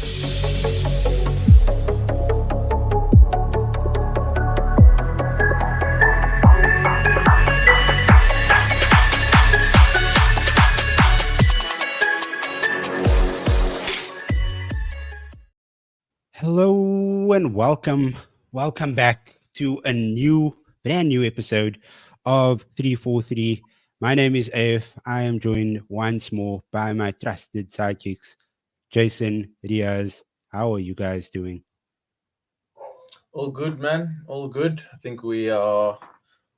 Hello and welcome back to a brand new episode of 343. My name is AF. I am joined once more by my trusted sidekicks, Jason, Riyaz. How are you guys doing? All good, man. All good. I think we are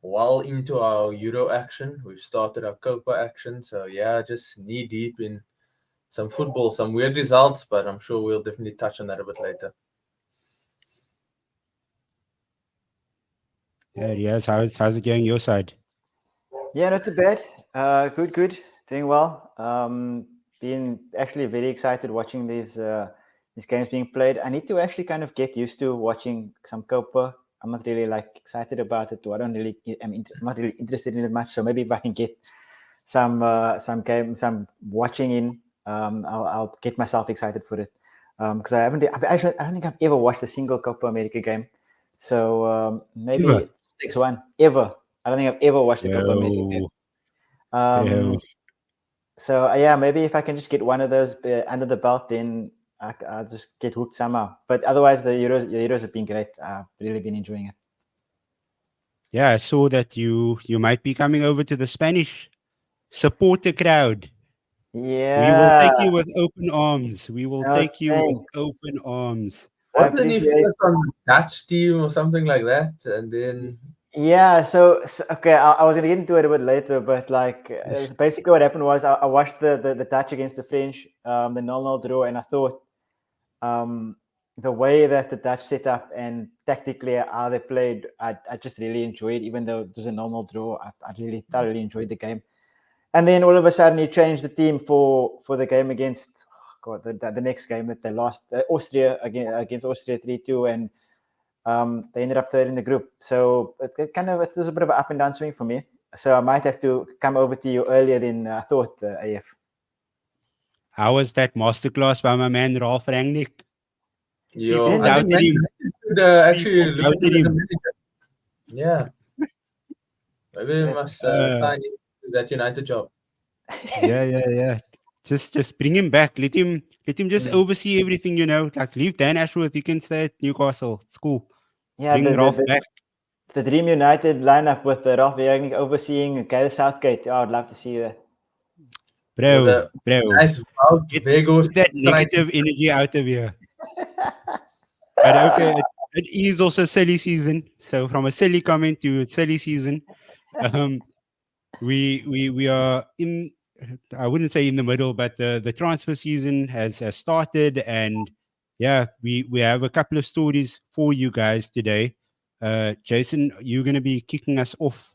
well into our Euro action. We've started our Copa action. So, yeah, just knee deep in some football, some weird results, but I'm sure we'll definitely touch on that a bit later. Yeah, Riyaz, how's it going your side? Yeah, not too bad. Good. Doing well. Been actually very excited watching these games being played. I need to actually kind of get used to watching some Copa. I'm not really excited about it, or I'm not really interested in it much. So maybe if I can get some watching in, I'll get myself excited for it. Because I don't think I've ever watched a single Copa America game. So maybe Ever? next one ever. I don't think I've ever watched a Copa America game. So yeah, maybe if I can just get one of those under the belt, then I'll just get hooked somehow. But otherwise, the Euros have been great. I've really been enjoying it. Yeah, I saw that you might be coming over to the Spanish. Support the crowd. Yeah, We will take you with open arms. Thanks. With open arms. Wasn't he first on the Dutch team or something like that? And then yeah, so okay, I was gonna get into it a bit later, but basically what happened was I watched the Dutch against the French, the 0-0 draw, and I thought the way that the Dutch set up and tactically how they played, I just really enjoyed, even though it was a 0-0 draw. I really thoroughly enjoyed the game. And then all of a sudden he changed the team for the game against the next game that they lost, Austria against Austria 3-2, and they ended up third in the group. So it was a bit of an up and down swing for me. So I might have to come over to you earlier than I thought, AF. How was that masterclass by my man Ralph Rangnick? I think actually look at the manager. Yeah. Maybe we must sign into that United job. Yeah. Just bring him back. Let him just oversee everything, Like leave Dan Ashworth, you can stay at Newcastle. It's cool. Yeah, bring Ralph back. The Dream United lineup with Ralph Rangnick overseeing Gareth SOUTHGATE. Oh, I'd love to see that. Bro. Nice get that negative energy out of here. But okay, it is also silly season. So from a silly comment to a silly season, we are in, I wouldn't say in the middle, but the transfer season has started, and yeah, we have a couple of stories for you guys today. Jason, you're going to be kicking us off.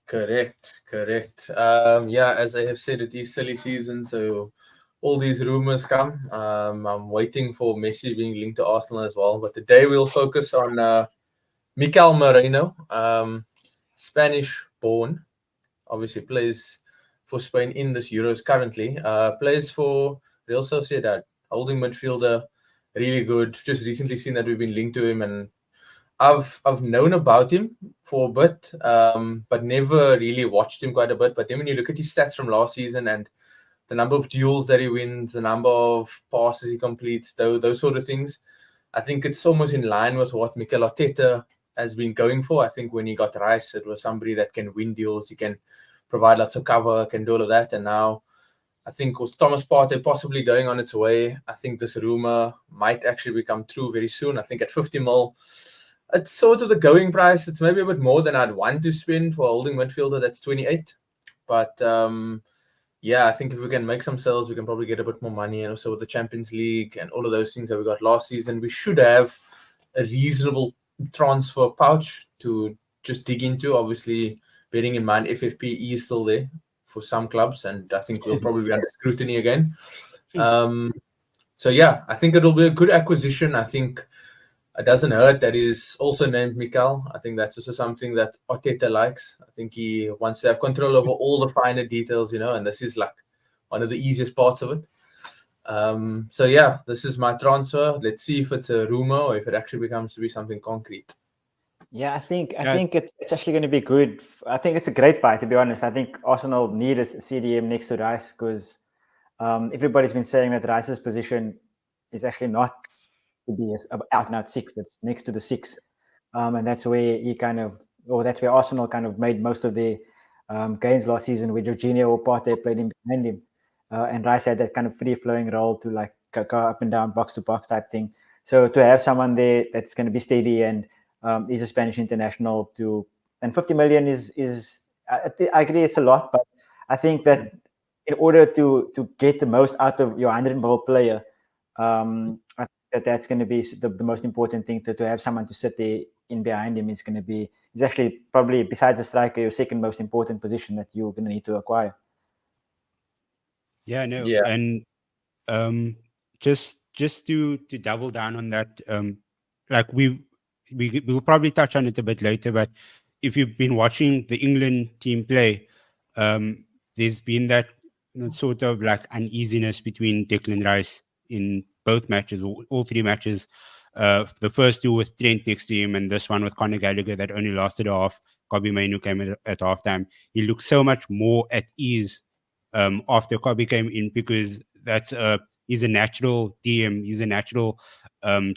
Correct. Yeah, as I have said, it is silly season, so all these rumors come. I'm waiting for Messi being linked to Arsenal as well, but today we'll focus on Mikel Merino, Spanish born, obviously plays for Spain in this Euros currently, plays for Real Sociedad, holding midfielder, really good. Just recently seen that we've been linked to him, and I've known about him for a bit, but never really watched him quite a bit. But then when you look at his stats from last season and the number of duels that he wins, the number of passes he completes, those sort of things, I think it's almost in line with what Mikel Arteta has been going for. I think when he got Rice, it was somebody that can win deals, he can provide lots of cover, can do all of that. And now I think with Thomas Partey possibly going on its way, I think this rumor might actually become true very soon. I think at 50 mil, it's sort of the going price. It's maybe a bit more than I'd want to spend for a holding midfielder that's 28. But yeah, I think if we can make some sales, we can probably get a bit more money. And also with the Champions League and all of those things that we got last season, we should have a reasonable transfer pouch to just dig into. Obviously, bearing in mind FFP is still there for some clubs, and I think we'll probably be under scrutiny again. So yeah, I think it'll be a good acquisition. I think it doesn't hurt that he's also named Mikel. I think that's also something that Arteta likes. I think he wants to have control over all the finer details, and this is like one of the easiest parts of it. So yeah, this is my transfer. Let's see if it's a rumor or if it actually becomes to be something concrete. Yeah, I think Yeah. it's actually going to be good. I think it's a great buy, to be honest. I think Arsenal need a CDM next to Rice because everybody's been saying that Rice's position is actually not to be out and out six. It's next to the six, and that's where that's where Arsenal kind of made most of their gains last season, where Jorginho or Partey played in behind him, and Rice had that kind of free flowing role to like go up and down, box to box type thing. So to have someone there that's going to be steady and is a Spanish international and 50 million is I agree it's a lot, but I think that in order to get the most out of your 100-goal player, I think that's going to be the most important thing to have someone to sit there in behind him is actually probably besides the striker your second most important position that you're going to need to acquire. Yeah, no, Yeah. and just to double down on that, like we'll probably touch on it a bit later, but if you've been watching the England team play, there's been that sort of like uneasiness between Declan Rice in both matches, all three matches. The first two with Trent next to him, and this one with Conor Gallagher that only lasted a half. Kobe Mainu came at halftime. He looked so much more at ease after Kobe came in because he's a natural DM, he's a natural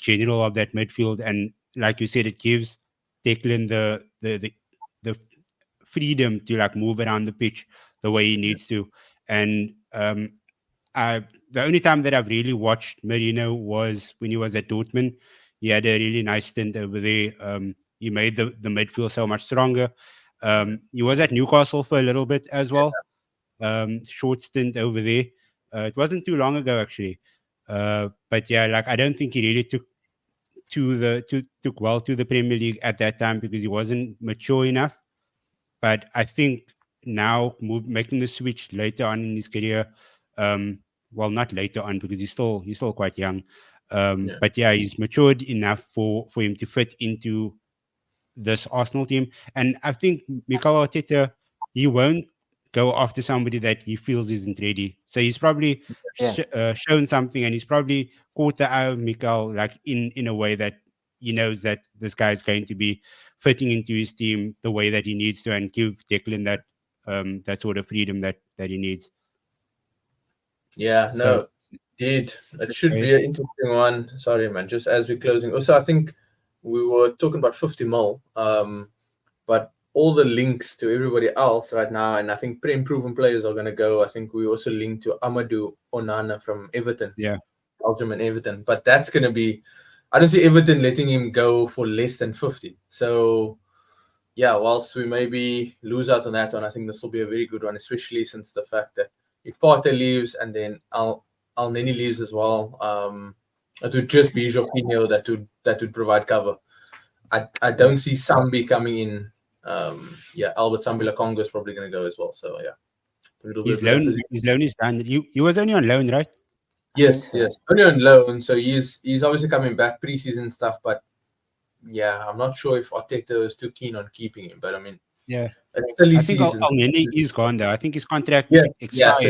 general of that midfield, and like you said, it gives Declan the freedom to like move around the pitch the way he needs to. And the only time that I've really watched Merino was when he was at Dortmund. He had a really nice stint over there. He made the midfield so much stronger. He was at Newcastle for a little bit as well. Short stint over there. It wasn't too long ago actually. But yeah, like I don't think he really took well to the Premier League at that time because he wasn't mature enough. But I think now making the switch later on in his career, well, not later on because he's still quite young. But yeah, he's matured enough for him to fit into this Arsenal team. And I think Mikel Arteta, he won't go after somebody that he feels isn't ready. So he's probably shown something, and he's probably caught the eye of Mikel like in a way that he knows that this guy is going to be fitting into his team the way that he needs to, and give Declan that sort of freedom that he needs. Yeah, no, indeed. It should be an interesting one. Sorry, man. Just as we're closing. Also, I think we were talking about 50 mil. But all the links to everybody else right now, and I think pre-proven players are going to go. I think we also linked to Amadou Onana from Everton. Yeah. Belgium and Everton. But that's going to be, I don't see Everton letting him go for less than 50. So, yeah, whilst we maybe lose out on that one, I think this will be a very good one, especially since the fact that if Partey leaves and then Al Neni leaves as well, it would just be Jorginho that would provide cover. I don't see Sambi coming in. Albert Sambi Congo is probably going to go as well. So yeah, his loan is done. He was only on loan, right? Yes, only on loan. So he's obviously coming back preseason stuff, but yeah, I'm not sure if Arteta is too keen on keeping him. But I mean, it's silly season. Al Neni is gone though. I think his contract expired. Yeah, so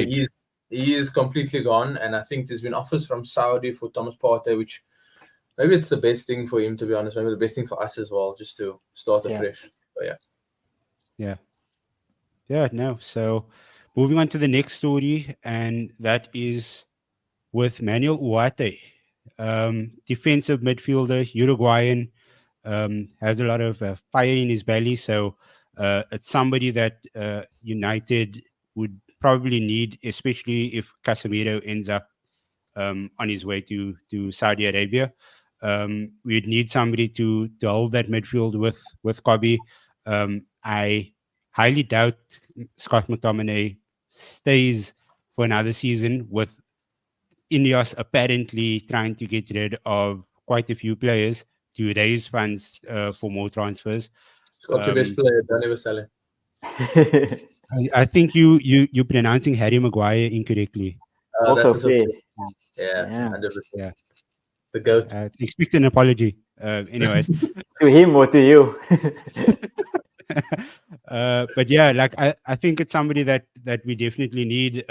he is completely gone, and I think there's been offers from Saudi for Thomas Partey, which maybe it's the best thing for him, to be honest. Maybe the best thing for us as well, just to start afresh. But no. So moving on to the next story, and that is with Manuel Ugarte, defensive midfielder, Uruguayan, has a lot of fire in his belly. So it's somebody that United would probably need, especially if Casemiro ends up on his way to Saudi Arabia. We'd need somebody to hold that midfield with Kobe. I highly doubt Scott McTominay stays for another season, with Ineos apparently trying to get rid of quite a few players to raise funds for more transfers. Scott's your best player. Don't ever sell him. I think you're pronouncing Harry Maguire incorrectly. Also, yeah. The GOAT. Expect an apology. Anyways, to him or to you. But yeah, like I think it's somebody that we definitely need.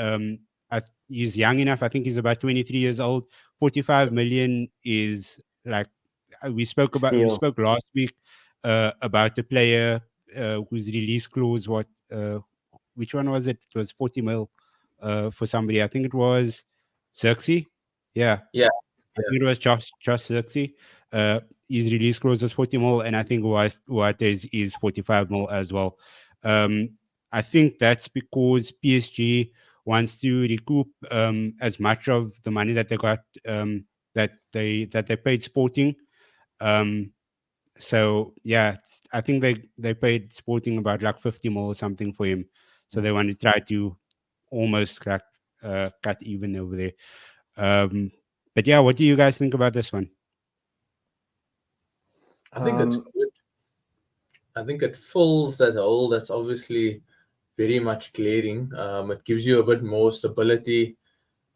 he's young enough. I think he's about 23 years old. 45 million is like we spoke Steal. last week about the player whose release clause. Which one was it? It was 40 mil for somebody. I think it was Xerxes. Yeah. Yeah. I think it was Josh Xerxes. His release clause was 40 mil, and I think Ugarte's is 45 mil as well. I think that's because PSG wants to recoup as much of the money that they got that they paid Sporting. So yeah, I think they paid Sporting about like 50 mil or something for him. So they want to try to almost cut even over there. But yeah, what do you guys think about this one? I think it's good. I think it fills that hole that's obviously very much glaring. It gives you a bit more stability,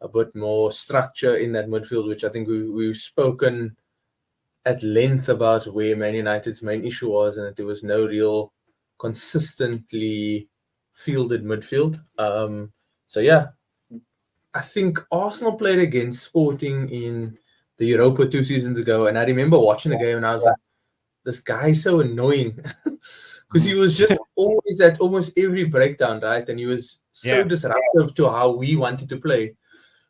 a bit more structure in that midfield, which I think we've spoken at length about where Man United's main issue was, and that there was no real consistently fielded midfield. So yeah, I think Arsenal played against Sporting in the Europa 2 seasons ago, and I remember watching the game and I was like, this guy's so annoying because he was just always at almost every breakdown, right? And he was so disruptive to how we wanted to play,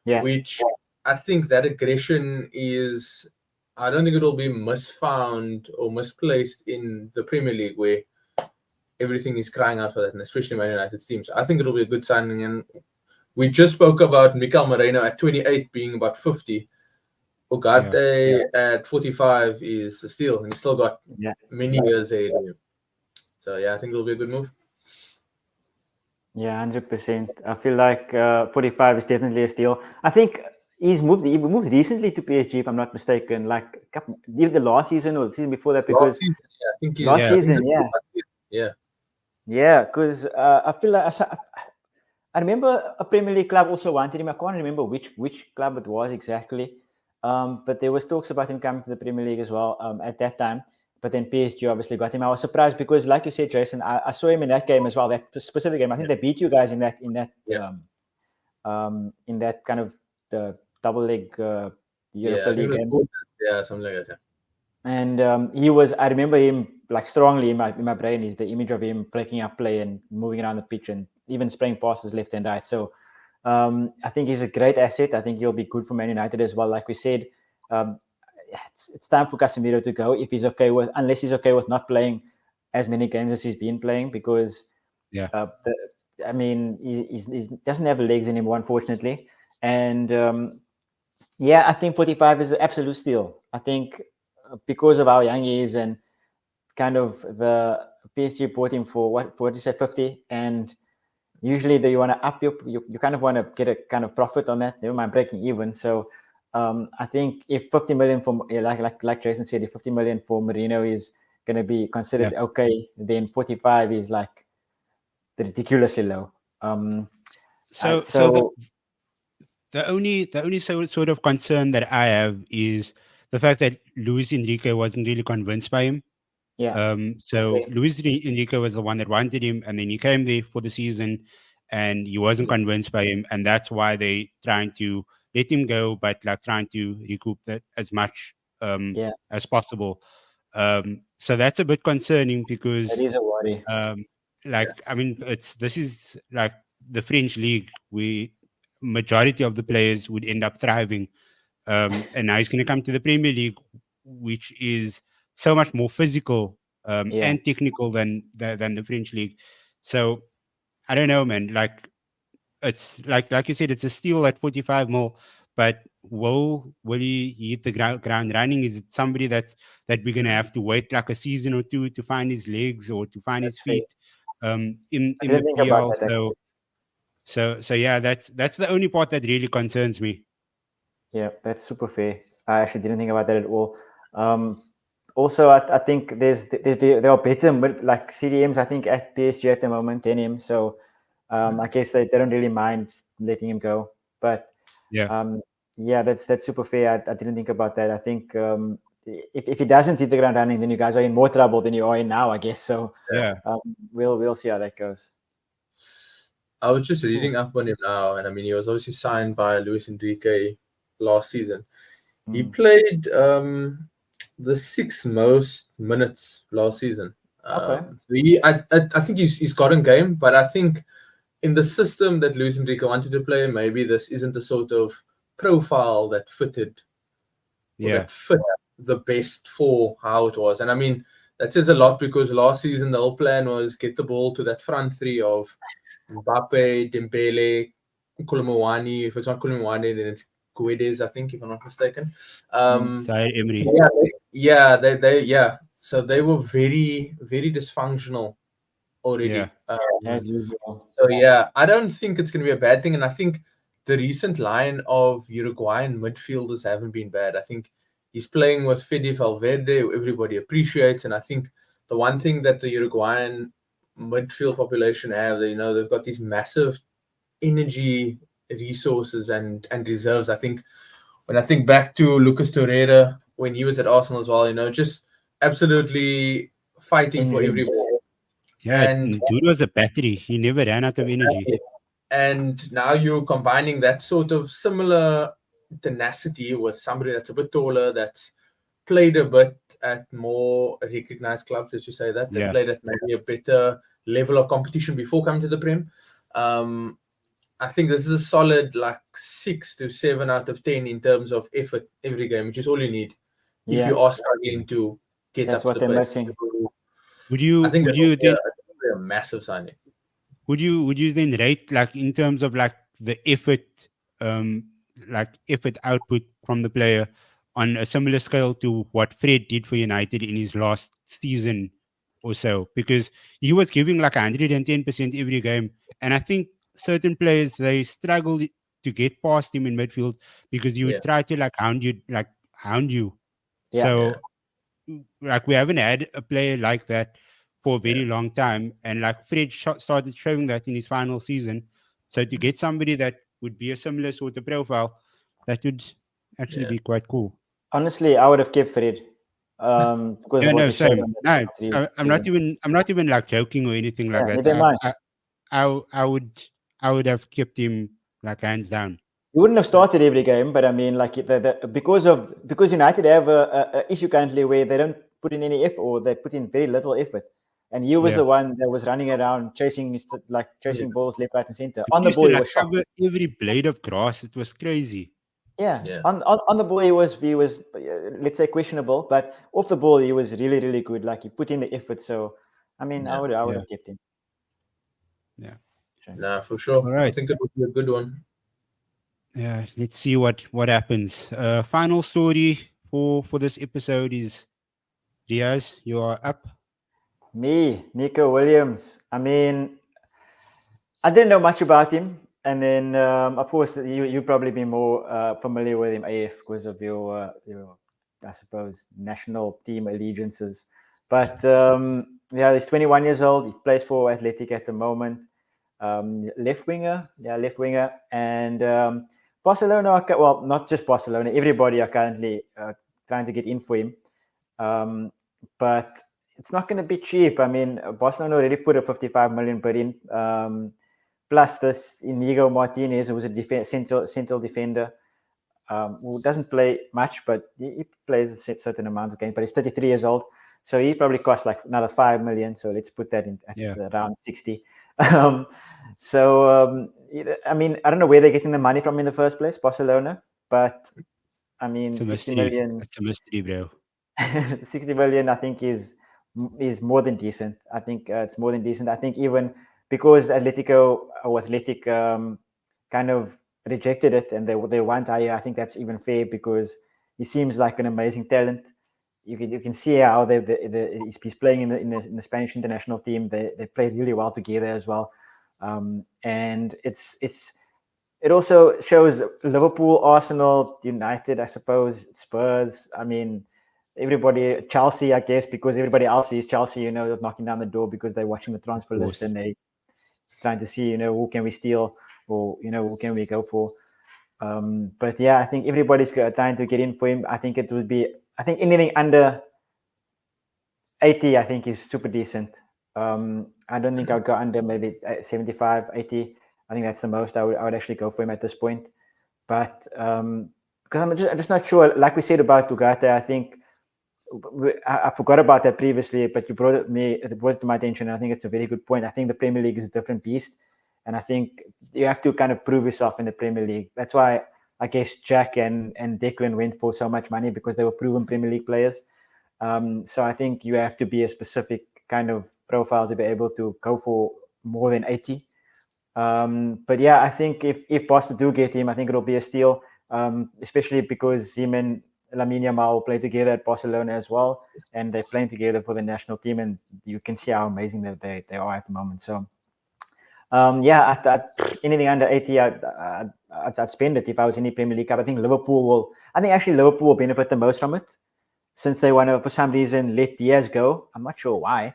which I think that aggression is, I don't think it'll be misfound or misplaced in the Premier League where everything is crying out for that, and especially Man United's teams. I think it'll be a good signing. And we just spoke about Mikel Merino at 28 being about 50. Ugarte at 45 is a steal, and he's still got many years ahead of him. So yeah, I think it'll be a good move. Yeah, 100%. I feel like 45 is definitely a steal. I think he moved recently to PSG, if I'm not mistaken. Like either the last season or the season before that, because last season, because I feel like I remember a Premier League club also wanted him. I can't remember which club it was exactly. But there was talks about him coming to the Premier League as well at that time. But then PSG obviously got him. I was surprised because, like you said, Jason, I saw him in that game as well. That specific game, I think they beat you guys in that kind of the double leg Europa League games. Yeah, something like that. And he was. I remember him like strongly in my brain is the image of him breaking up play and moving around the pitch and even spraying passes left and right. So I think he's a great asset. I think he'll be good for Man United as well. Like we said, it's time for Casemiro to go unless he's okay with not playing as many games as he's been playing, because he doesn't have the legs anymore, unfortunately. And I think 45 is an absolute steal. I think because of how young he is and kind of the PSG bought him for what did you say, 50? And usually you want to up you kind of want to get a kind of profit on that. Never mind breaking even. So I think if 50 million for like Jason said, if 50 million for Merino is going to be considered okay, then 45 is like ridiculously low. The only sort of concern that I have is the fact that Luis Enrique wasn't really convinced by him. Luis Enrique was the one that wanted him, and then he came there for the season, and he wasn't convinced by him, and that's why they trying to let him go, but like trying to recoup that as much as possible. So that's a bit concerning because that is a worry. This is like the French league, where majority of the players would end up thriving, and now he's going to come to the Premier League, which is so much more physical and technical than the French league. So I don't know, man. Like it's like you said, it's a steal at 45 mil, but will he hit the ground running? Is it somebody that we're gonna have to wait like a season or two to find his legs or to find his feet in the PL? So yeah, that's the only part that really concerns me. Yeah, that's super fair. I actually didn't think about that at all. Also, I think there are better like CDMs, I think, at PSG at the moment than him. So I guess they don't really mind letting him go. But that's super fair. I didn't think about that. I think if he doesn't hit the ground running, then you guys are in more trouble than you are in now, I guess. So we'll see how that goes. I was just reading up on him now, and I mean, he was obviously signed by Luis Enrique last season. He played the 6th most minutes last season. Okay. I think he's gotten game, but I think in the system that Luis Enrique wanted to play, maybe this isn't the sort of profile that fitted or Yeah. that fit the best for how it was. And I mean, that says a lot because last season the whole plan was get the ball to that front three of Mbappe, Dembele, Kolomouani. If it's not Kolomouani, then it's Guedes, I think, if I'm not mistaken. Zaire Emery. So they were very, very dysfunctional already. Yeah. As usual. So yeah, I don't think it's going to be a bad thing, and I think the recent line of Uruguayan midfielders haven't been bad. I think he's playing with Fede Valverde, who everybody appreciates, and I think the one thing that the Uruguayan midfield population have, they've got these massive energy resources and reserves. I think when I think back to Lucas Torreira when he was at Arsenal as well, just absolutely fighting for every ball. Yeah, And dude was a battery. He never ran out of energy. And now you're combining that sort of similar tenacity with somebody that's a bit taller, that's played a bit at more recognized clubs, as you say that. They played at maybe a better level of competition before coming to the Prem. I think this is a solid 6 to 7 out of 10 in terms of effort every game, which is all you need if you are struggling to get That's up what to the they're pace. missing. Would you I think would you then a massive signing. would you then rate in terms of the effort effort output from the player on a similar scale to what Fred did for United in his last season or so? Because he was giving 110% every game, and I think certain players, they struggle to get past him in midfield because you would try to hound you. Yeah. So we haven't had a player like that for a very long time, and Fred started showing that in his final season. So to get somebody that would be a similar sort of profile, that would actually be quite cool. Honestly, I would have kept Fred. Because Yeah, of what no, he showed same. on No, the I'm not even joking or anything like that. neither am I. I would have kept him hands down. You wouldn't have started every game, but I mean, because United have a issue currently where they don't put in any effort, or they put in very little effort. And he was the one that was running around chasing balls left, right, and center. On the Used ball, to he was shot. cover every blade of grass. It was crazy. Yeah. On the ball, he was let's say questionable, but off the ball, he was really, really good. He put in the effort. So, I mean, I would have kept him. Yeah. Nah, for sure. All right. I think it would be a good one. Yeah, let's see what happens. Final story for this episode is Riyaz, you are up. Me, Nico Williams. I mean, I didn't know much about him, and then of course you probably be more familiar with him, AF, because of your I suppose national team allegiances. But he's 21 years old. He plays for Athletic at the moment. Left winger, and Barcelona. Well, not just Barcelona. Everybody are currently trying to get in for him, but it's not going to be cheap. I mean, Barcelona already put a 55 million bid in. Plus this Inigo Martinez, who's a central defender, who doesn't play much, but he plays a certain amount of games. But he's 33 years old, so he probably costs another 5 million. So let's put that in at around 60. I mean, I don't know where they're getting the money from in the first place, Barcelona, but I mean, 60 million. It's a mystery, bro. 60 million, I think, is more than decent. I think it's more than decent. I think even because Athletic kind of rejected it and they want higher, I think that's even fair because he seems like an amazing talent. You can see how he's playing in the Spanish international team. They play really well together as well, and it also shows Liverpool, Arsenal, United, I suppose, Spurs. I mean, everybody, Chelsea, I guess, because everybody else sees Chelsea, knocking down the door because they're watching the transfer list and they trying to see, who can we steal or, who can we go for. But yeah, I think everybody's trying to get in for him. I think it would be, anything under 80, I think is super decent. I don't think I'd go under maybe 75, 80. I think that's the most I would actually go for him at this point. But because I'm just not sure. Like we said about Ugarte, I think I forgot about that previously, but you brought it to my attention. And I think it's a very good point. I think the Premier League is a different beast, and I think you have to kind of prove yourself in the Premier League. That's why I guess Jack and Declan went for so much money, because they were proven Premier League players. So I think you have to be a specific kind of profile to be able to go for more than 80. But yeah, I think if Barca do get him, I think it'll be a steal, especially because him and Lamine Yamal play together at Barcelona as well, and they're playing together for the national team, and you can see how amazing they are at the moment. So yeah, anything under 80, I'd spend it if I was in the Premier League Cup. I think Liverpool will benefit the most from it, since they want to, for some reason, let Diaz go. I'm not sure why,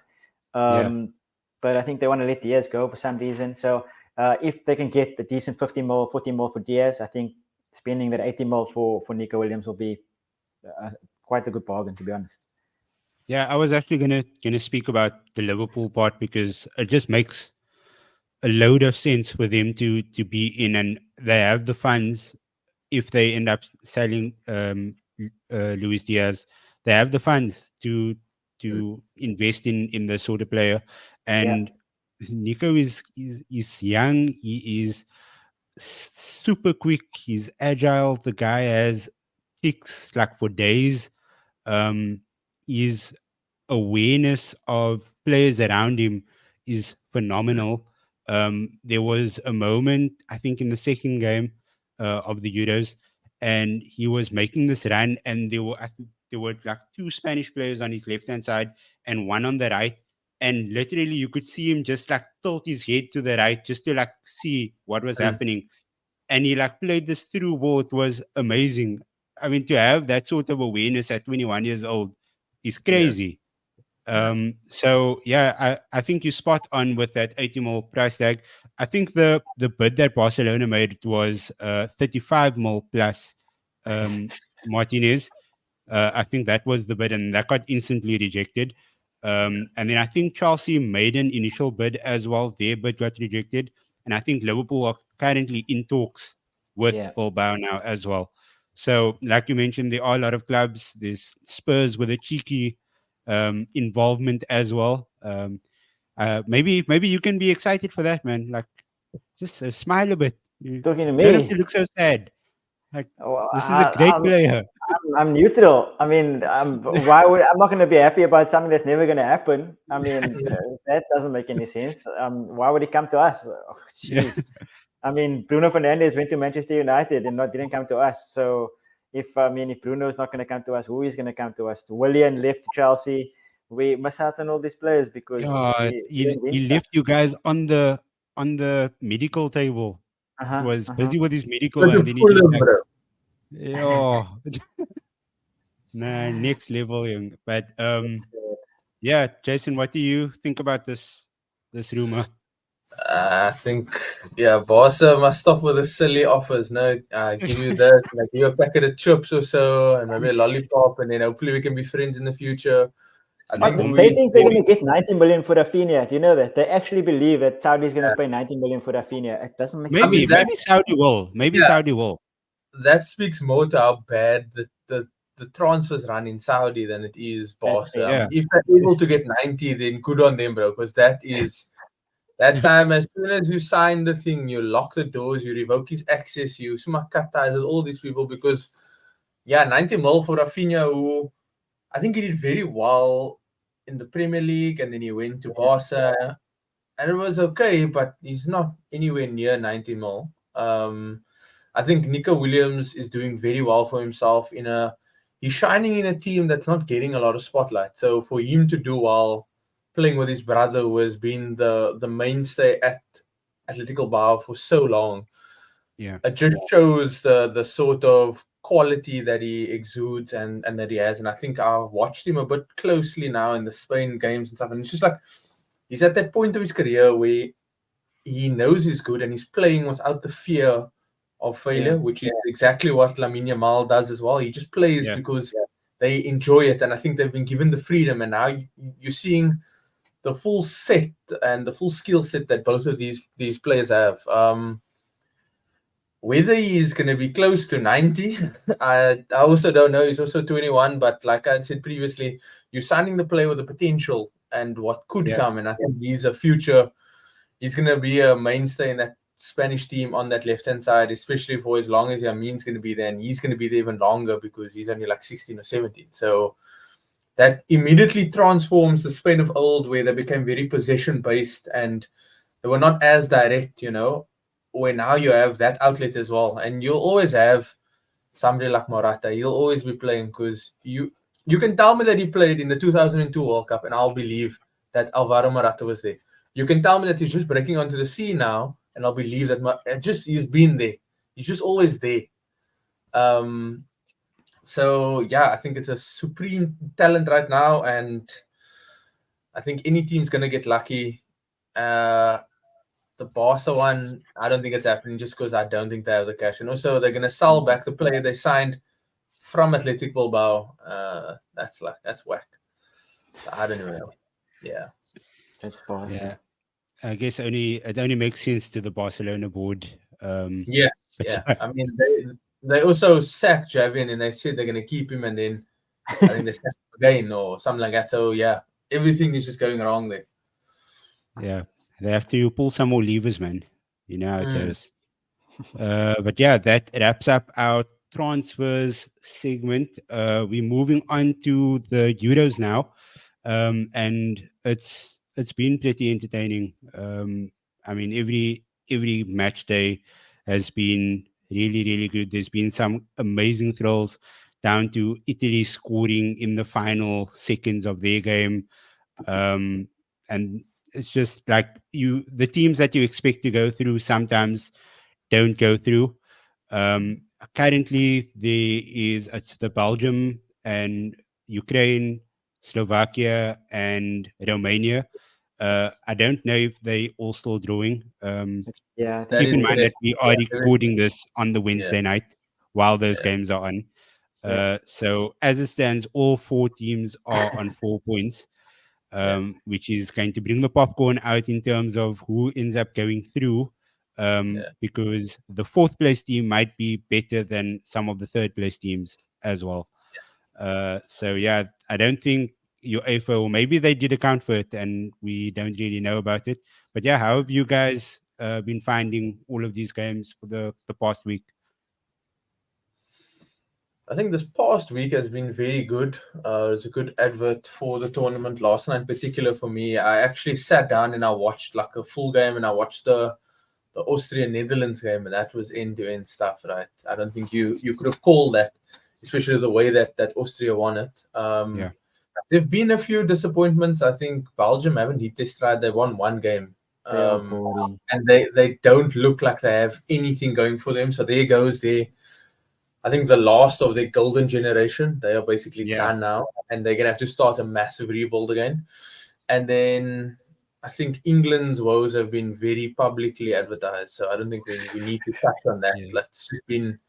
but I think they want to let Diaz go for some reason. So if they can get a decent 50 mil, 40 mil for Diaz, I think spending that 80 mil for Nico Williams will be quite a good bargain, to be honest. Yeah, I was actually gonna speak about the Liverpool part, because it just makes a load of sense for them to be in, and they have the funds. If they end up selling Luis Diaz, they have the funds to invest in this sort of player. And Nico is young. He is super quick. He's agile. The guy has kicks like for days. His awareness of players around him is phenomenal. There was a moment, I think, in the second game of the Euros, and he was making this run, and I think there were like two Spanish players on his left hand side and one on the right, and literally you could see him just like tilt his head to the right just to like see what was happening, and he like played this through ball. It was amazing. I mean, to have that sort of awareness at 21 years old is crazy. So yeah, I think you spot on with that 80 mil price tag. I think the bid that Barcelona made was 35 mil plus Martinez. I think that was the bid, and that got instantly rejected. And then I think Chelsea made an initial bid as well. Their bid got rejected, and I think Liverpool are currently in talks with Bilbao now as well. So, like you mentioned, there are a lot of clubs. There's Spurs with a cheeky involvement as well. Maybe you can be excited for that, man. Like, just smile a bit. You Talking to don't have me, to look so sad. Like, well, this is a great player. I'm neutral. I mean, I'm not going to be happy about something that's never going to happen? I mean, that doesn't make any sense. Why would he come to us? Oh, jeez. Yeah. I mean, Bruno Fernandes went to Manchester United and didn't come to us. So if Bruno is not going to come to us, who is going to come to us? Willian left to Chelsea. We miss out on all these players because Yeah, we don't win he stuff. left you guys on the medical table. He was busy with his medical, Going and to then he pull just him, like, bro. oh, nah, next level, young. But yeah, Jason, what do you think about this rumor? I think, Barca must stop with the silly offers. No, give you that, like give you a packet of chips or so, and maybe a lollipop, and then hopefully we can be friends in the future. I think They think they're going to get 90 million for Rafinha. Do you know that? They actually believe that Saudi is going to pay 90 million for Rafinha. It doesn't make Maybe sense. maybe Saudi will. Maybe Saudi will. That speaks more to how bad the transfers run in Saudi than it is Barca. I mean, if they're able to get 90, then good on them, bro, because that time, as soon as you sign the thing, you lock the doors, you revoke his access, you cut ties with all these people, because 90 mil for Rafinha, who I think he did very well in the Premier League, and then he went to Barca, and it was okay, but he's not anywhere near 90 mil. I think Nico Williams is doing very well for himself he's shining in a team that's not getting a lot of spotlight. So for him to do well playing with his brother, who has been the mainstay at Atletico Bilbao for so long, it just shows the sort of quality that he exudes and that he has. And I think I've watched him a bit closely now in the Spain games and stuff, and it's just like he's at that point of his career where he knows he's good and he's playing without the fear of failure, which is exactly what Lamine Yamal does as well. He just plays because they enjoy it, and I think they've been given the freedom, and now you're seeing the full set and the full skill set that both of these players have. Whether he's going to be close to 90, I also don't know. He's also 21, but like I said previously, you're signing the player with the potential and what could come. And I think he's a future. He's going to be a mainstay in that Spanish team on that left-hand side, especially for as long as Yamin's going to be there. And he's going to be there even longer because he's only like 16 or 17. So that immediately transforms the Spain of old, where they became very possession-based and they were not as direct, where now you have that outlet as well. And you'll always have somebody like Morata. He'll always be playing because you can tell me that he played in the 2002 World Cup and I'll believe that Alvaro Morata was there. You can tell me that he's just breaking onto the scene now and I'll believe that he's been there. He's just always there. So, yeah, I think it's a supreme talent right now. And I think any team's going to get lucky. The Barca one, I don't think it's happening just because I don't think they have the cash. And also, they're going to sell back the player they signed from Athletic Bilbao. That's whack. So I don't even know. Yeah. That's Barca. Yeah. I guess it only makes sense to the Barcelona board. Yeah. I mean, they also sacked Javi and they said they're going to keep him, and then I think they sacked him again or something like that. So, yeah, everything is just going wrong there. Yeah. They have to pull some more levers, man. You know how it is. But yeah, that wraps up our transfers segment. We're moving on to the Euros now. And it's been pretty entertaining. I mean, every match day has been really, really good. There's been some amazing thrills, down to Italy scoring in the final seconds of their game. And it's just like the teams that you expect to go through sometimes don't go through. Currently, it's the Belgium and Ukraine, Slovakia, and Romania. I don't know if they all still drawing. Yeah. Keep in mind that we are recording this on the Wednesday night while those games are on. So as it stands, all four teams are on 4 points. Which is going to bring the popcorn out in terms of who ends up going through, because the fourth place team might be better than some of the third place teams as well. So yeah, I don't think UEFA, or maybe they did account for it and we don't really know about it. But yeah, how have you guys been finding all of these games for the past week? I think this past week has been very good. It's a good advert for the tournament. Last night in particular for me, I actually sat down and I watched like a full game, and I watched the Austria-Netherlands game, and that was end-to-end stuff, right? I don't think you could have called that, especially the way that Austria won it. There have been a few disappointments. I think Belgium haven't hit their stride. They won one game. And they don't look like they have anything going for them. So there goes I think the last of their golden generation. They are basically done now, and they're going to have to start a massive rebuild again. And then I think England's woes have been very publicly advertised, so I don't think we need to touch on that. That's just been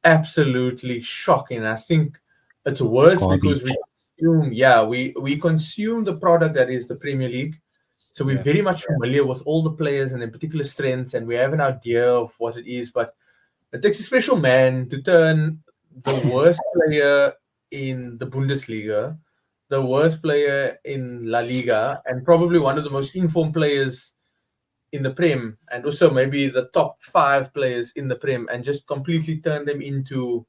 absolutely shocking. I think it's worse because we consume the product that is the Premier League. So we're very much familiar with all the players and their particular strengths, and we have an idea of what it is, but it takes a special man to turn the worst player in the Bundesliga, the worst player in La Liga, and probably one of the most informed players in the Prem, and also maybe the top 5 players in the Prem, and just completely turn them into,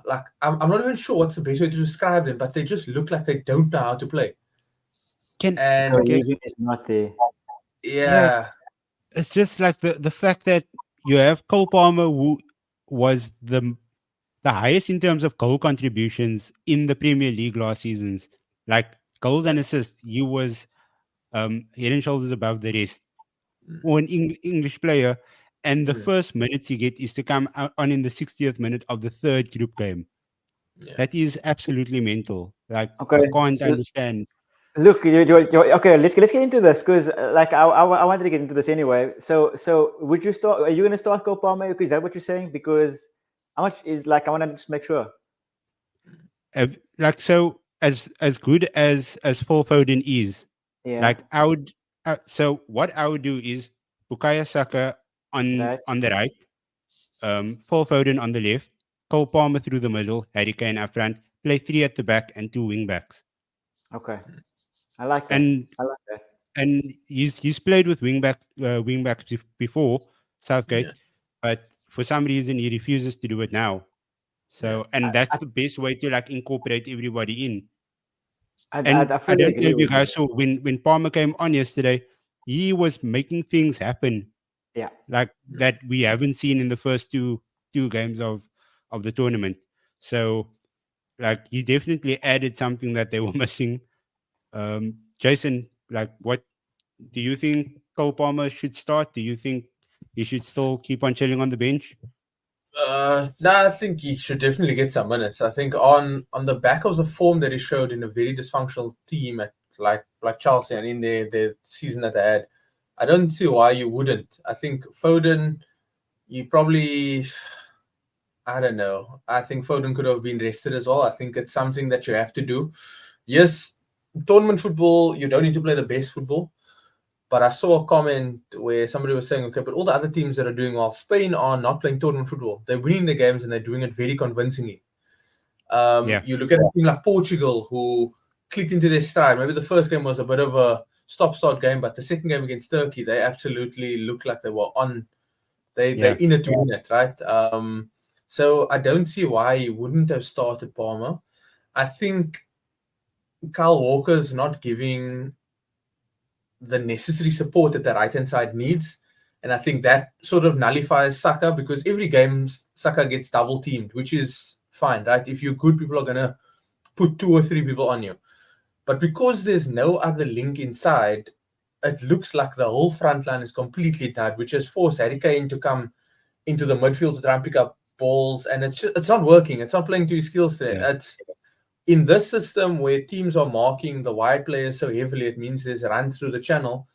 like, I'm not even sure what's the best way to describe them, but they just look like they don't know how to play. Is not there. Yeah. It's just like the fact that you have Cole Palmer, who was the highest in terms of goal contributions in the Premier League last seasons, like goals and assists. He was head and shoulders above the rest, or an English player. And the first minutes you get is to come on in the 60th minute of the third group game. That is absolutely mental. Like, I can't understand. Look, okay. Let's get into this, because like I wanted to get into this anyway. So would you start? Are you going to start Cole Palmer? Is that what you're saying? Because how much is, like, I want to just make sure. Like, so as good as Phil Foden is, Yeah. Like I would. So what I would do is Bukayo Saka Right. on the right, Phil Foden on the left, Cole Palmer through the middle, Harry Kane up front, play three at the back and two wing backs. Okay. I like that. And I like that. he's played with wing backs before Southgate, Yeah. but for some reason he refuses to do it now. Yeah. So and that's the best way to like incorporate everybody in. I And I fully don't know agree if you with you. guys saw when Palmer came on yesterday, he was making things happen Yeah. like that we haven't seen in the first two games of the tournament. So like he definitely added something that they were missing. Jason, like what do you think Cole Palmer should start? Do you think he should still keep on chilling on the bench? No, I think he should definitely get some minutes. I think on the back of the form that he showed in a very dysfunctional team at like Chelsea and in their season that they had, I don't see why you wouldn't. I think Foden, you probably, I don't know. I think Foden could have been rested as well. I think it's something that you have to do. Yes, tournament football, you don't need to play the best football. But I saw a comment where somebody was saying, okay, but all the other teams that are doing well, Spain are not playing tournament football. They're winning the games and they're doing it very convincingly. Yeah, You look at a team like Portugal who clicked into their stride. Maybe the first game was a bit of a stop-start game, but the second game against Turkey, they absolutely looked like they were on. They're yeah, in it to win it, right? So I don't see why he wouldn't have started Palmer. I think Kyle Walker's not giving the necessary support that the right hand side needs. And I think that sort of nullifies Saka because every game Saka gets double teamed, which is fine, right? If you're good, people are going to put two or three people on you. But because there's no other link inside, it looks like the whole front line is completely dead, which has forced Harry Kane to come into the midfield to try and pick up balls. And it's not working. It's not playing to his skills today. yeah, It's in this system where teams are marking the wide players so heavily, it means there's a run through the channel.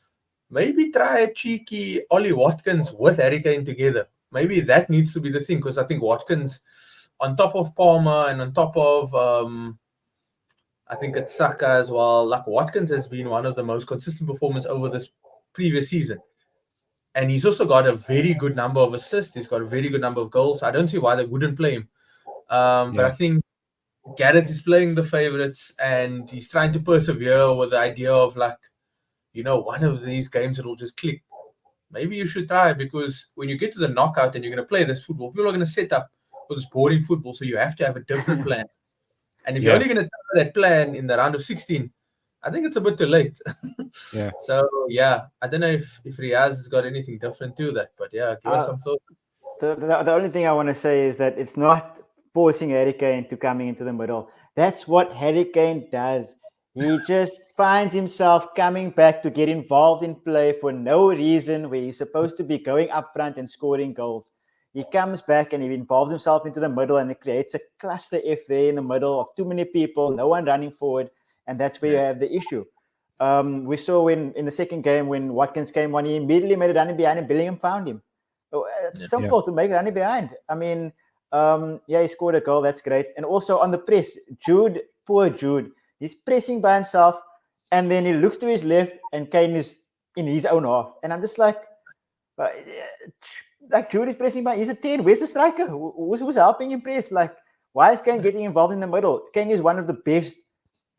Maybe try a cheeky Ollie Watkins with Harry Kane together. Maybe that needs to be the thing because I think Watkins, on top of Palmer and on top of, I think it's Saka as well. Like Watkins has been one of the most consistent performers over this previous season. And he's also got a very good number of assists. He's got a very good number of goals. I don't see why they wouldn't play him. But I yeah, think Gareth is playing the favorites and he's trying to persevere with the idea of like, one of these games it'll just click. Maybe you should try because when you get to the knockout and you're going to play this football, people are going to set up for this boring football. So you have to have a different plan. And if you're yeah, only going to try that plan in the round of 16, I think it's a bit too late. yeah. So, yeah, I don't know if Riyaz has got anything different to that. But, yeah, give us some thought. The only thing I want to say is that it's not forcing Harry Kane to coming into the middle. That's what Harry Kane does. He just finds himself coming back to get involved in play for no reason where he's supposed to be going up front and scoring goals. He comes back and he involves himself into the middle and it creates a cluster F there in the middle of too many people, no one running forward, and that's where you have the issue. We saw when in the second game when Watkins came on, he immediately made a running behind and Bellingham found him. It's simple to make running behind. I mean, he scored a goal. That's great. And also on the press, poor Jude, he's pressing by himself, and then he looks to his left, and Kane is in his own half. And I'm just like Jude is pressing by. He's a 10. Where's the striker? Who's helping him press? Like, why is Kane getting involved in the middle? Kane is one of the best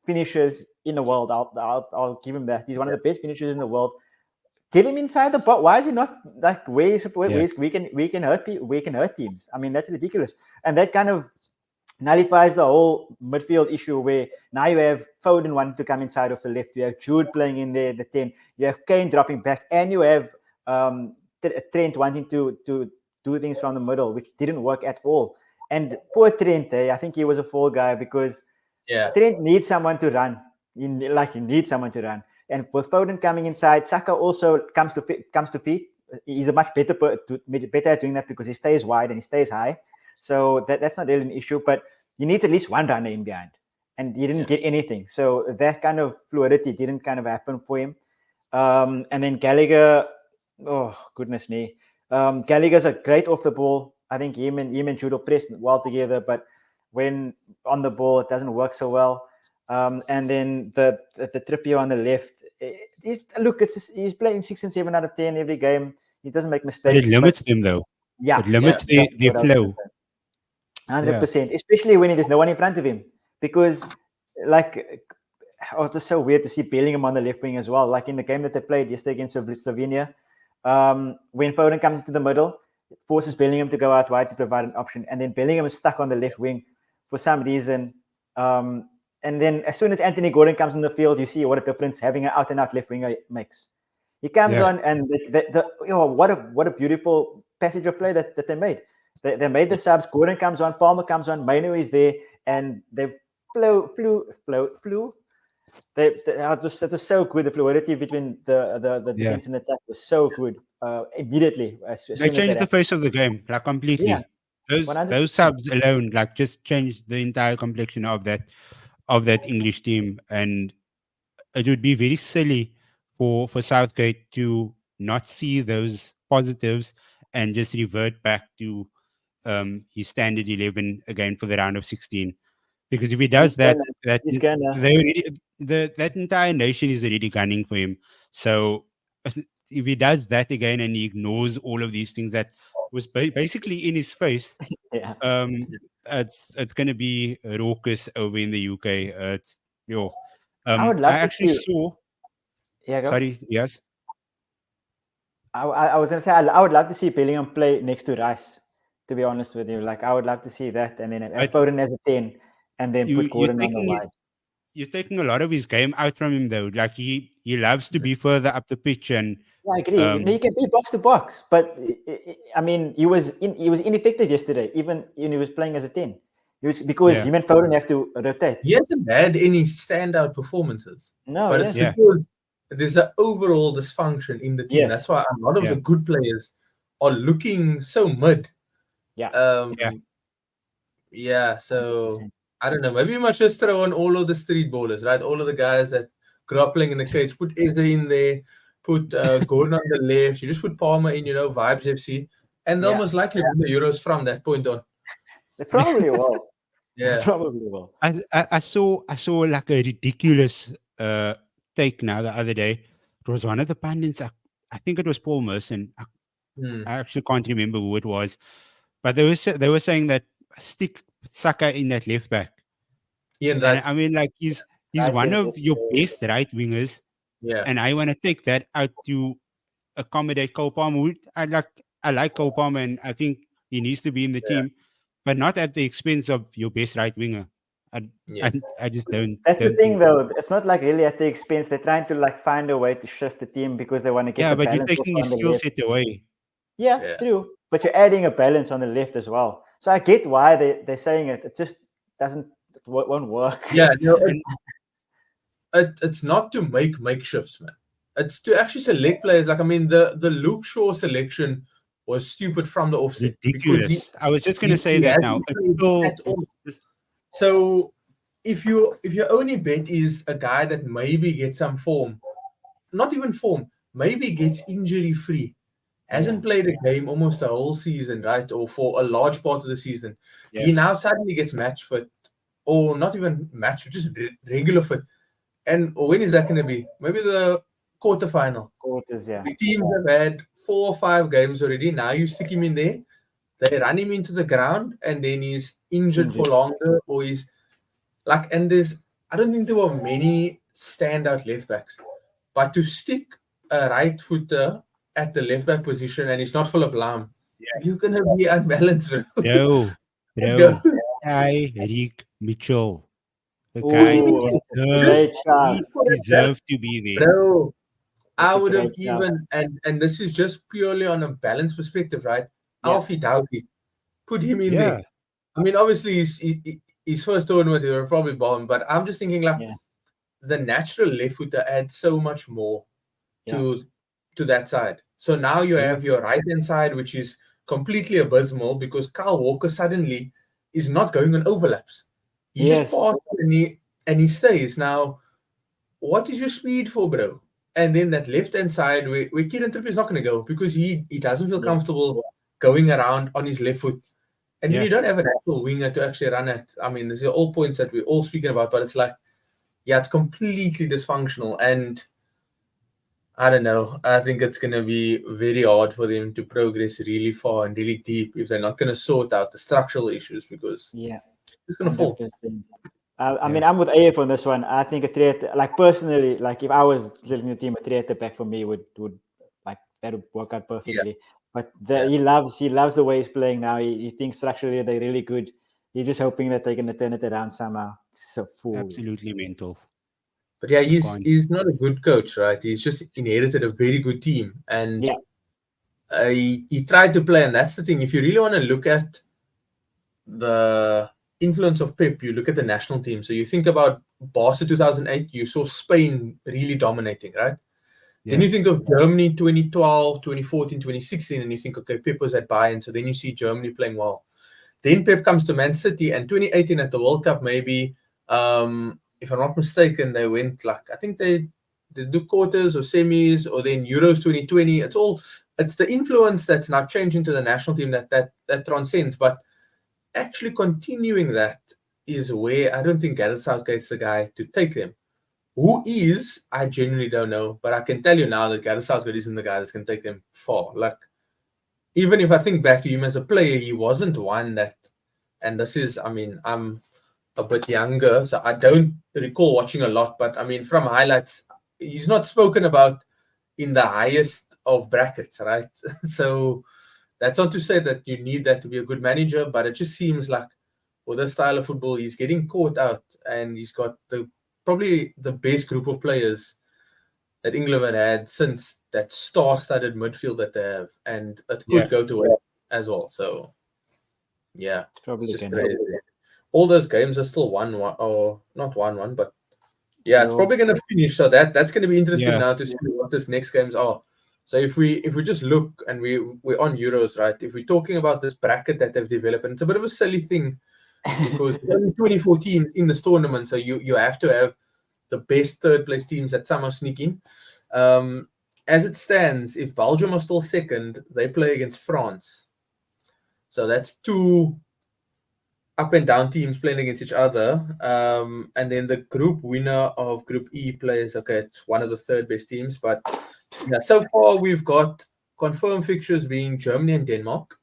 finishers in the world. I'll give him that. He's one of the best finishers in the world. Get him inside the box. Why is he not like where we can hurt teams? I mean, that's ridiculous. And that kind of nullifies the whole midfield issue where now you have Foden wanting to come inside of the left. You have Jude playing in there, the 10. You have Kane dropping back, and you have Trent wanting to do things from the middle, which didn't work at all. And poor Trent, I think he was a fall guy because Trent needs someone to run. He needs someone to run. And with Foden coming inside, Saka also comes to feet. He's a much better at doing that because he stays wide and he stays high. So that's not really an issue. But he needs at least one runner in behind, and he didn't get anything. So that kind of fluidity didn't kind of happen for him. And then Gallagher, oh goodness me, Gallagher's a great off the ball. I think him and Judo press well together, but when on the ball, it doesn't work so well. And then the Trippier on the left, he's playing 6 and 7 out of 10 every game. He doesn't make But mistakes. it limits them though. Yeah, It limits that's exactly their what I was gonna flow. say. 100%, especially when there's no one in front of him, because like it was so weird to see Bellingham on the left wing as well. Like in the game that they played yesterday against Slovenia, when Foden comes into the middle, it forces Bellingham to go out wide to provide an option, and then Bellingham is stuck on the left wing for some reason. And then as soon as Anthony Gordon comes in the field, you see what a difference having an out-and-out left winger makes. He comes on, and what a beautiful passage of play that they made. They made the subs. Gordon comes on, Palmer comes on, Merino is there, and they flew. It was so good. The fluidity between the defense and the attack was so good. Immediately, They changed the face of the game, like completely. Yeah, those subs alone, like, just changed the entire complexion of that English team, and it would be very silly for Southgate to not see those positives and just revert back to his standard 11 again for the round of 16. Because if he does that entire nation is already gunning for him. So if he does that again and he ignores all of these things that was basically in his face, it's going to be raucous over in the UK. I would love I actually saw. Yeah, go. Sorry, yes. I was going to say I would love to see Bellingham play next to Rice. To be honest with you, like I would love to see that, and then have Foden as a 10, and then put Gordon on the wide. You're taking a lot of his game out from him, though. Like he loves to be further up the pitch, and I agree. He can be box to box, but I mean, he was ineffective yesterday, even when he was playing as a 10. Because him and Foden have to rotate. He hasn't had any standout performances. No, but it's because there's an overall dysfunction in the team. Yes. That's why a lot of the good players are looking so mid. So I don't know. Maybe we must just throw on all of the street ballers, right? All of the guys that grew up playing in the cage. Put Eze in there. Put Gordon on the left. You just put Palmer in, Vibes FC. And they'll most likely win the Euros from that point on. They probably will. Yeah. Probably will. I saw like a ridiculous take now the other day. It was one of the pundits. I think it was Paul Merson. I actually can't remember who it was. But they were saying that stick Saka in that left back. And I mean, like he's one of your best right wingers. Yeah. And I want to take that out to accommodate Cole Palmer. I like Cole Palmer, and I think he needs to be in the team, but not at the expense of your best right winger. I just don't. That's the thing, though. It's not like really at the expense. They're trying to like find a way to shift the team because they want to get the balance. Yeah, but you're taking his skill set away. Yeah, true. But you're adding a balance on the left as well. So I get why they're saying it. It just won't work. Yeah, it's not to make makeshifts, man. It's to actually select players. Like, I mean, the Luke Shaw selection was stupid from the offset. Ridiculous. I was just going to say that now. So if your only bet is a guy that maybe gets some form, not even form, maybe gets injury free, hasn't played a game almost the whole season, right? Or for a large part of the season. He now suddenly gets match fit, or not even match fit, just regular fit. And when is that going to be? Maybe the quarterfinal. The teams have had 4 or 5 games already. Now you stick him in there. They run him into the ground, and then he's injured for longer, or he's like. And I don't think there were many standout left backs, but to stick a right footer at the left back position and he's not full of alarm, you're gonna be unbalanced, bro. Tyreek Mitchell. The guy deserved to be there. Bro, I would have even, and this is just purely on a balance perspective, right? Alfie Doughty, put him in there. I mean, obviously, his first tournament, he would probably bomb, but I'm just thinking like the natural left footer adds so much more to that side. So now you have your right hand side, which is completely abysmal because Kyle Walker suddenly is not going on overlaps. He just passes and he stays. Now, what is your speed for, bro? And then that left hand side where Kieran Trippier is not going to go because he doesn't feel comfortable going around on his left foot. And then you don't have an actual winger to actually run at. I mean, these are all points that we're all speaking about, but it's like, it's completely dysfunctional. And I don't know. I think it's going to be very hard for them to progress really far and really deep if they're not going to sort out the structural issues, because Yeah, it's going to fall. 100%. I mean, I'm with AF on this one. I think a three, like personally, like if I was leading the team, a three at the back for me would like that would work out perfectly. But he loves the way he's playing now. He thinks structurally they're really good. He's just hoping that they're going to turn it around somehow. So fool. Absolutely mental. But yeah, he's not a good coach, right? He's just inherited a very good team, and he tried to play. And that's the thing. If you really want to look at the influence of Pep, you look at the national team. So you think about Barca 2008, you saw Spain really dominating, right? Yeah. Then you think of Germany 2012, 2014, 2016, and you think, okay, Pep was at Bayern. So then you see Germany playing well. Then Pep comes to Man City, and 2018 at the World Cup, maybe, if I'm not mistaken, they went like, I think they do quarters or semis, or then Euros 2020. It's the influence that's now changing to the national team that transcends. But actually continuing that is where I don't think Gareth Southgate's the guy to take them. Who is, I genuinely don't know. But I can tell you now that Gareth Southgate isn't the guy that's going to take them far. Like, even if I think back to him as a player, he wasn't one that, and this is, I mean, I'm a bit younger, so I don't recall watching a lot, but I mean, from highlights, he's not spoken about in the highest of brackets, right? So that's not to say that you need that to be a good manager, but it just seems like for this style of football, he's getting caught out, and he's got probably the best group of players that England had since that star-studded midfield that they have, and it could go to it as well. So, yeah, it's just crazy. All those games are still 1-1, or not 1-1, but yeah, it's probably going to finish. So that's going to be interesting now to see what this next games are. So if we just look, and we're on Euros, right? If we're talking about this bracket that they've developed, and it's a bit of a silly thing because there are only 24 teams in this tournament, so you have to have the best third place teams that somehow sneak in. As it stands, if Belgium are still second, they play against France. So that's two up and down teams playing against each other. And then the group winner of Group E plays, okay, it's one of the third best teams. But yeah, so far we've got confirmed fixtures being Germany and Denmark.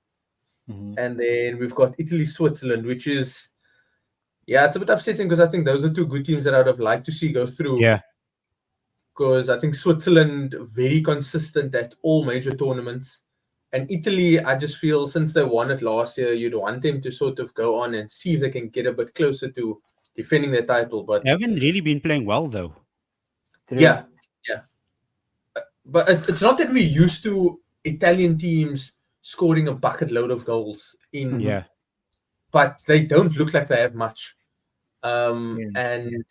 Mm-hmm. And then we've got Italy, Switzerland, which is, yeah, it's a bit upsetting because I think those are two good teams that I'd have liked to see go through. Yeah. Because I think Switzerland, very consistent at all major tournaments. And Italy, I just feel since they won it last year, you'd want them to sort of go on and see if they can get a bit closer to defending their title. But they haven't really been playing well, though. Yeah. But it's not that we're used to Italian teams scoring a bucket load of goals in. Yeah. But they don't look like they have much. And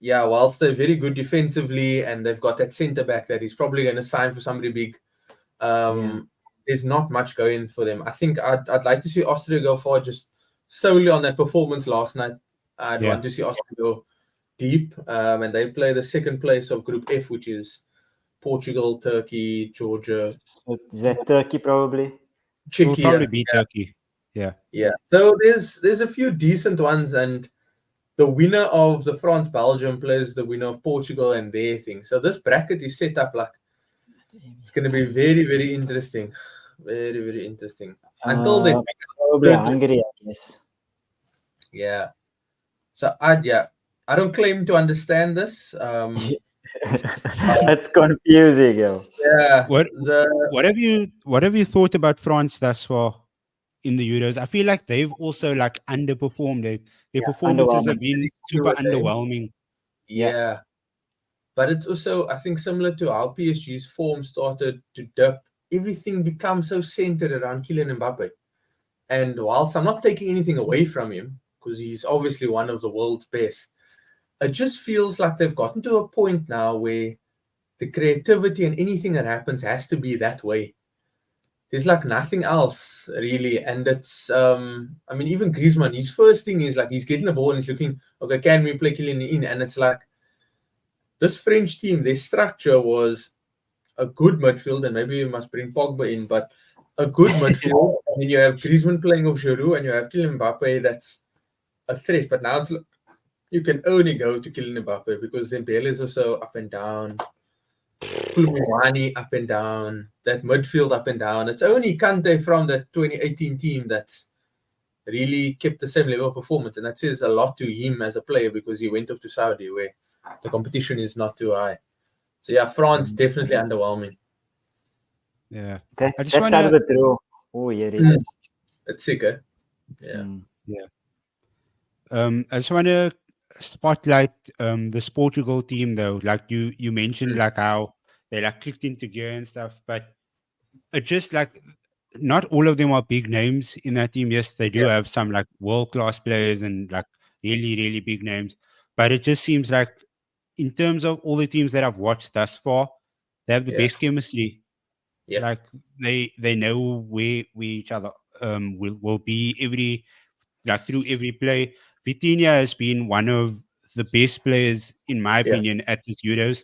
yeah, whilst they're very good defensively and they've got that centre back that is probably going to sign for somebody big, there's not much going for them. I think I'd like to see Austria go far just solely on that performance last night. I'd want to see Austria go deep, and they play the second place of Group F, which is Portugal, Turkey, Georgia. Is that Turkey probably? Czechia. Will probably be Turkey. Yeah. So there's a few decent ones, and the winner of the France-Belgium plays the winner of Portugal and their thing. So this bracket is set up like it's going to be very, very interesting. Very, very interesting. Until they pick probably Hungary, I guess. Yeah. So I don't claim to understand this. That's confusing, yo. Yeah. What have you thought about France thus far in the Euros? I feel like they've also like underperformed. Their performances have been super underwhelming. Yeah. But it's also, I think, similar to how PSG's form started to dip. Everything becomes so centered around Kylian Mbappe. And whilst I'm not taking anything away from him, because he's obviously one of the world's best, it just feels like they've gotten to a point now where the creativity and anything that happens has to be that way. There's like nothing else really. And it's, I mean, even Griezmann, his first thing is like he's getting the ball and he's looking, okay, can we play Kylian in? And it's like, this French team, their structure was a good midfield, and maybe you must bring Pogba in, but a good midfield. And you have Griezmann playing off Giroud, and you have Kylian Mbappe that's a threat. But now it's like, you can only go to Kylian Mbappe because Dembele is also up and down. Kulumani up and down, that midfield up and down. It's only Kante from the 2018 team that's really kept the same level of performance, and that says a lot to him as a player because he went off to Saudi where the competition is not too high. So yeah, France definitely underwhelming. Yeah. That, I just that want side of to, the draw. Oh, yeah, it is. It's sick, eh? Yeah. yeah. I just want to spotlight this Portugal team though. Like you mentioned, like how they like clicked into gear and stuff, but it just like not all of them are big names in that team. Yes, they do Yeah. have some like world class players and like really really big names, but it just seems like in terms of all the teams that I've watched thus far, they have the Yeah. best chemistry. Yeah. Like they know where each other will be every like through every play. Vitinha has been one of the best players, in my Yeah. opinion, at this Euros.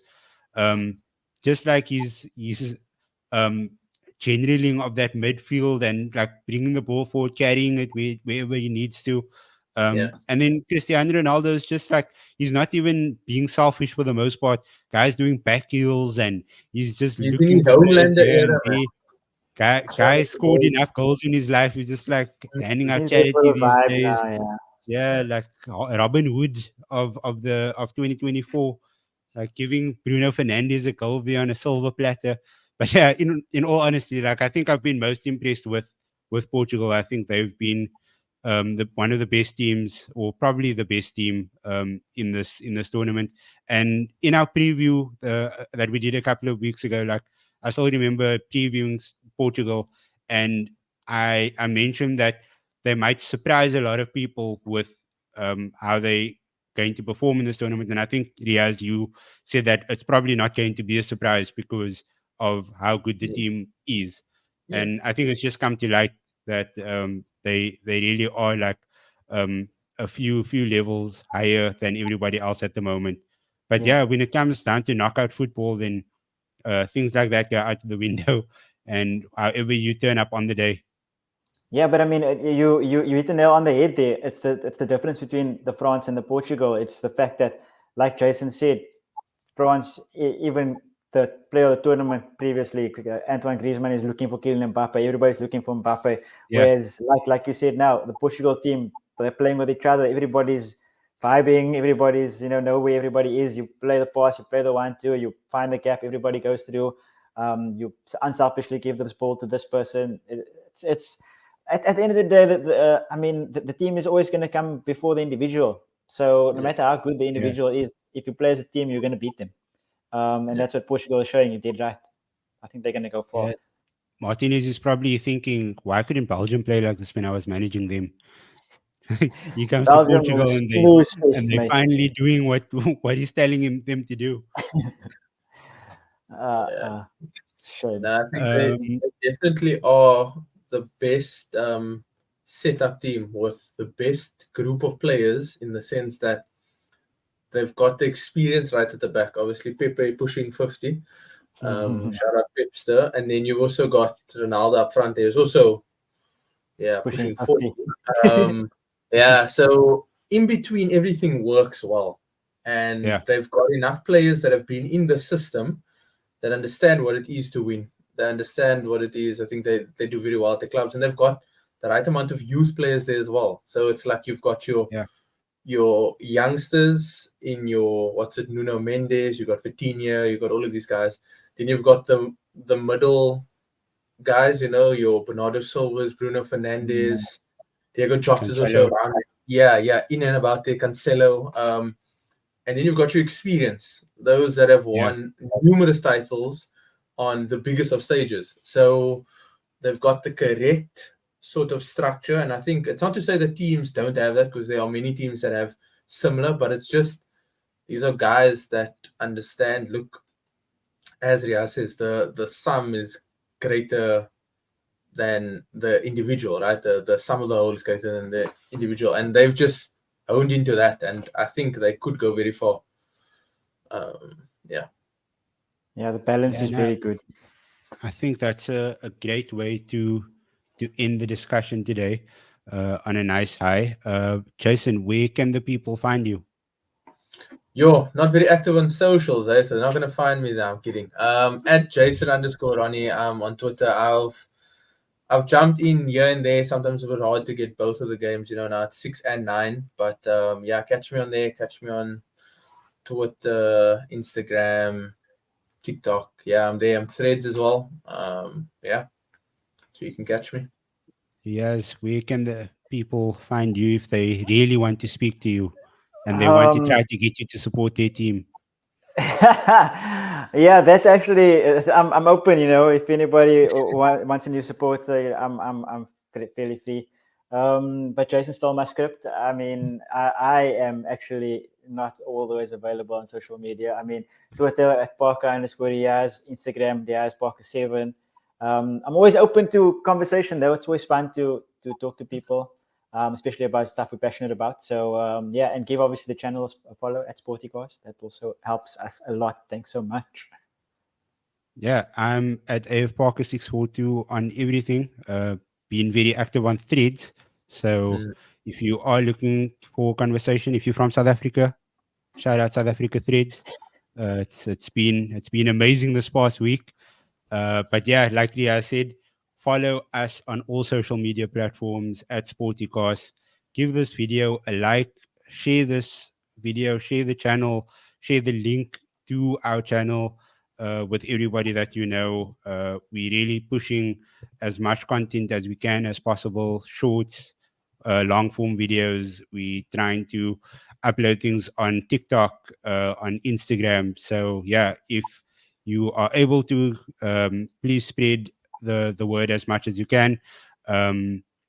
Um, just like he's um, generaling of that midfield and like bringing the ball forward, carrying it wherever he needs to. Yeah. And then Cristiano Ronaldo is just like he's not even being selfish for the most part. Guys doing back heels and he's just Using looking his for players Homelander here era, and man. there. Showing Guy us the scored ball. enough goals in his life. He's just like handing out He's there for charity the these vibe days. now, yeah. Yeah, like Robin Hood of 2024, like giving Bruno Fernandes a goal there on a silver platter. But yeah, in all honesty, like I think I've been most impressed with Portugal. I think they've been the one of the best teams, or probably the best team in this tournament. And in our preview that we did a couple of weeks ago, like I still remember previewing Portugal, and I mentioned that they might surprise a lot of people with how they going to perform in this tournament. And I think Riyaz, you said that it's probably not going to be a surprise because of how good the Yeah. team is. Yeah. And I think it's just come to light that they really are like um, a few levels higher than everybody else at the moment. But Yeah. yeah, when it comes down to knockout football, then things like that go out the window, and however you turn up on the day. Yeah, but I mean, you hit the nail on the head there. It's the difference between the France and the Portugal. It's the fact that, like Jason said, France, even the player of the tournament previously, Antoine Griezmann is looking for Kylian Mbappe. Everybody's looking for Mbappe. Yeah, Whereas, like you said, now the Portugal team, they're playing with each other. Everybody's vibing. Everybody's know where everybody is. You play the pass, you play the 1-2, you find the gap. Everybody goes through. You unselfishly give this ball to this person. It's at the end of the day, I mean, the team is always going to come before the individual. So no matter how good the yeah. individual is, if you play as a team, you're going to beat them. And that's what Portugal is showing. You did right. I think they're going to go far. Yeah. Martinez is probably thinking, why couldn't Belgium play like this when I was managing them? He comes to Belgium will Portugal and snooze fest, they're mate. finally doing what what he's telling them to do. Yeah. Shame. No, I think Um, they definitely are the best setup team with the best group of players in the sense that they've got the experience right at the back. Obviously, Pepe pushing 50. Shout out Pepster. And then you've also got Ronaldo up front there. Who's also, pushing 40. 50. Yeah, so in between, everything works well. And yeah, they've got enough players that have been in the system that understand what it is to win. They understand what it is. I think they do very well at the clubs. And they've got the right amount of youth players there as well. So it's like you've got yeah, your youngsters in your Nuno Mendes, you got Vitinha, you got all of these guys. Then you've got the middle guys, your Bernardo Silvas, Bruno Fernandes, Diego Jota is also Cancelo. around. Yeah, in and about there, Cancelo. And then you've got your experience, those that have Yeah, won numerous titles on the biggest of stages. So they've got the correct sort of structure. And I think it's not to say that teams don't have that, because there are many teams that have similar, but it's just these are guys that understand, look, as Riyaz says, the sum is greater than the individual, right? The sum of the whole is greater than the individual. And they've just honed into that. And I think they could go very far. Yeah. Yeah, the balance yeah. is No, very good. I think that's a great way to end the discussion today on a nice high. Jason, where can the people find you? Yo, not very active on socials, so they're not gonna find me now. I'm kidding. At Jason underscore Ronnie on Twitter. I've jumped in here and there. Sometimes it's a bit hard to get both of the games, now it's 6 and 9. But yeah, catch me on there, catch me on Twitter, Instagram, TikTok. Yeah, I'm there. I'm Threads as well. Yeah. So you can catch me. Yes, where can the people find you if they really want to speak to you and they want to Um, try to get you to support their team? yeah, that actually, I'm open. If anybody wants a new support, I'm fairly free. But Jason stole my script. I mean, I am actually not always available on social media. I mean, Twitter at Parker_Riyaz, Instagram Riyaz Parker7. I'm always open to conversation though. It's always fun to talk to people, especially about stuff we're passionate about. So yeah, and give obviously the channel a follow at Sportycast. That also helps us a lot. Thanks so much. Yeah, I'm at AF Parker 642 on everything. Being very active on Threads. So if you are looking for conversation, if you're from South Africa, shout out South Africa Threads. It's been amazing this past week. But yeah, like Riyaz said, follow us on all social media platforms at Sportycast. Give this video a like, share this video, share the channel, share the link to our channel with everybody that you know. We're really pushing as much content as we can as possible, shorts, long form videos. We're trying to upload things on TikTok, on Instagram. So yeah, if you are able to, please spread the word as much as you can.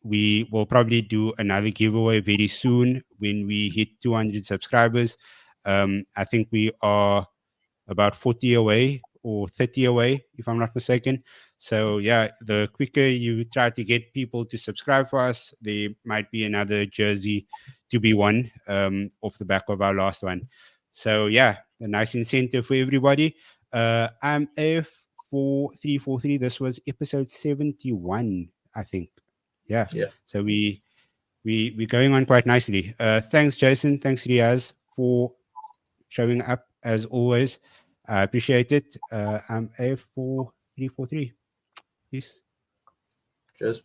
We will probably do another giveaway very soon when we hit 200 subscribers. I think we are about 40 away or 30 away, if I'm not mistaken. So, yeah, the quicker you try to get people to subscribe for us, there might be another jersey to be won off the back of our last one. So, yeah, a nice incentive for everybody. I'm F4343. This was episode 71, I think. Yeah. Yeah. So we're going on quite nicely. Thanks, Jason. Thanks, Riyaz, for showing up as always. I appreciate it. I'm A4343. Peace. Cheers.